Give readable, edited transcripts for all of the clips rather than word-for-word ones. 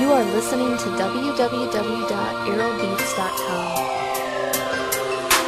You are listening to www.aerobeats.com.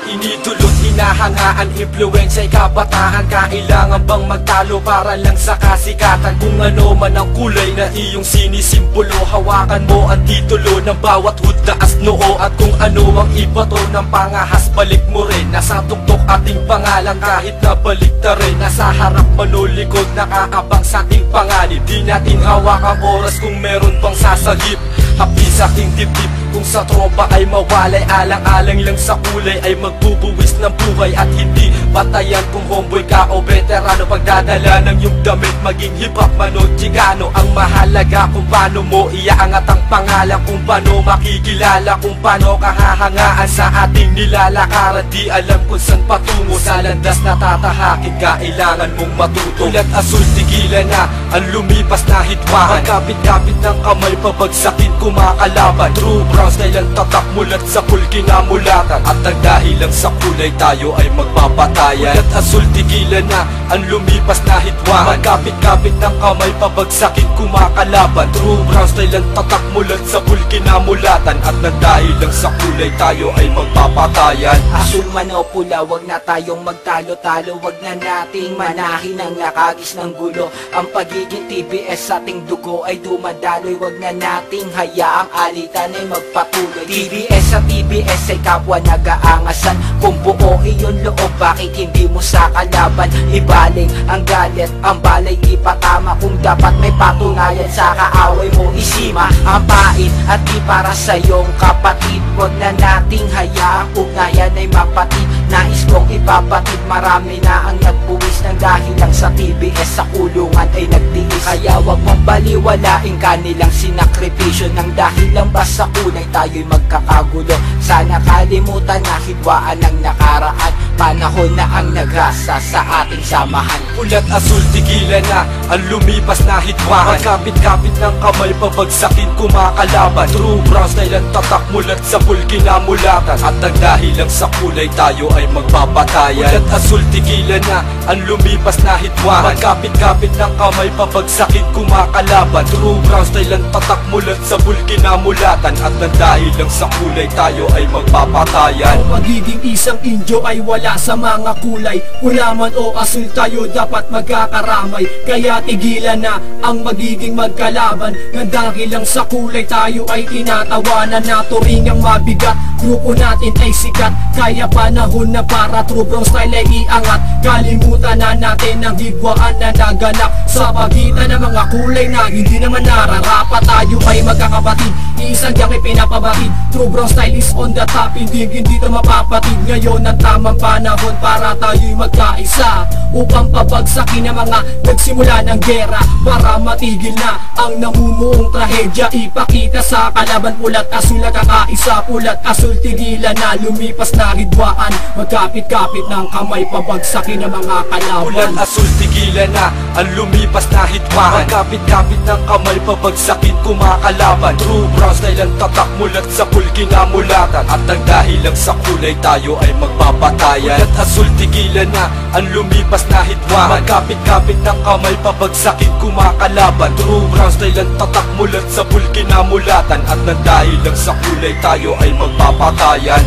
Inidulot, hinahangaan, impluwensya'y kabataan. Kailangan bang magtalo para lang sa kasikatan? Kung ano man ang kulay na iyong sinisimbolo, hawakan mo ang titulo ng bawat huddaas noo. At kung ano ang ibato ng pangahas, balik mo rin. Nasa tuktok ating pangalan kahit na baliktarin. Nasa harap manulikod, nakakabang sa ating panganib. Di natin hawak ang oras kung meron pang sasagip. Happy sa aking dibdib, kung sa tropa ay mawalay. Alang-alang lang sa kulay ay magbubuwis ng buhay at hindi batayan kung homeboy ka o veterano. Pagdadala ng iyong damit, maging hip-hop man o chicano. Ang mahalaga kung paano mo iaangat ang pangalan, kung paano makikilala, kung paano kahahangaan sa ating nilalakaran. Di alam kung saan patungo, sa landas na tatahakin, kailangan mong matuto. Ulat asul, tigilan na ang lumipas na hitwahan. Magkapit-kapit ng kamay, pabagsakin kumakalaban. True brown style ang tatak, mulat sa pool kinamulatan. At dahil lang sa kulay tayo ay magpapatayan. Ulat asul, tigilan na ang lumipas na hitwahan. Magkapit-kapit ng kamay, pabagsakin kumakalaban. True brown style ang tatak, mulat sa pool kinamulatan. At dahil lang sa kulay tayo ay magpapatayan. Asul man o pula, wag na tayong magtalo-talo. Wag na nating manahin ang nakagis ng gulo. Ang pagiging TBS sa ating dugo ay dumadaloy. Wag na nating hayaang alitan ay magpatuloy. TBS sa TBS ay kapwa nag-aangasan. Kung buo iyon loob, bakit hindi mo sa kalaban ibaling ang galit? Ang balay ipatama, kung dapat may patunayan sa kaaway mo isima. Ang pait at di para sa iyong kapatid. Wag na nating hayaang ugnayan ay mapatid. Nais kong ipapatid, marami na ang nagbuwis ng dahil lang sa TBS sa kulungan ay nagtiis. Kaya wag mong baliwalain kanilang sinakripisyo, nang dahil lang ba sa kulay tayo'y magkakagulo. Sana kalimutan na hidwaan ng nakaraan, panahon na ang nagrasa sa ating samahan. Ulat asul, tigilan na ang lumipas na hitwahan. Magkapit-kapit ng kamay, pabagsakin kumakalaban. True brown style ang tatak, mulat sa pool kinamulatan. At dahil lang sa kulay tayo ay magpapatayan. Ulat asul, tigilan na ang lumipas na hitwahan. Magkapit-kapit ng kamay, pabagsakin kumakalaban. True brown style ang tatak, mulat sa pool kinamulatan. At dahil lang sa kulay tayo ay magpapatayan. Ang magiging isang Indio ay wala sa mga kulay. Ulaman o asul, tayo dapat magkakaramay. Kaya tigilan na ang magiging magkalaban. Nang dahil lang sa kulay tayo ay tinatawanan. Na turingang mabigat, grupo natin ay sikat. Kaya panahon na para true brown style ay iangat. Kalimutan na natin ang hidwaan na naganap sa pagitan ng mga kulay na hindi naman nararapat. Tayo ay magkakapatid, isang diyang ipinapabatid. True brown style is on the top, hindi ito mapapatid. Ngayon ang tamang panahon para tayo'y magkaisa, upang pabagsakin ang mga nagsimula ng gera, para matigil na ang namumuong trahedya. Ipakita sa kalaban, ulat asul na kakaisa. Ulat asul, tigilan na lumipas na hidwaan. Magkapit-kapit ng kamay, pabagsakin ang mga kalaban. Ulat asul, tigilan na ang lumipas na hitwahan. Magkapit-kapit ng kamay, pabagsakin kumakalaban. True brown style ang tatak, mulat sa pool kinamulatan. At dahil lang sa kulay tayo ay magpapatayan. Ulat asul, tigilan na ang lumipas na hitwahan. Magkapit-kapit ng kamay, pabagsakin kumakalaban. True brown style ang tatak, mulat sa pool kinamulatan. At dahil lang sa kulay tayo ay magpapatayan.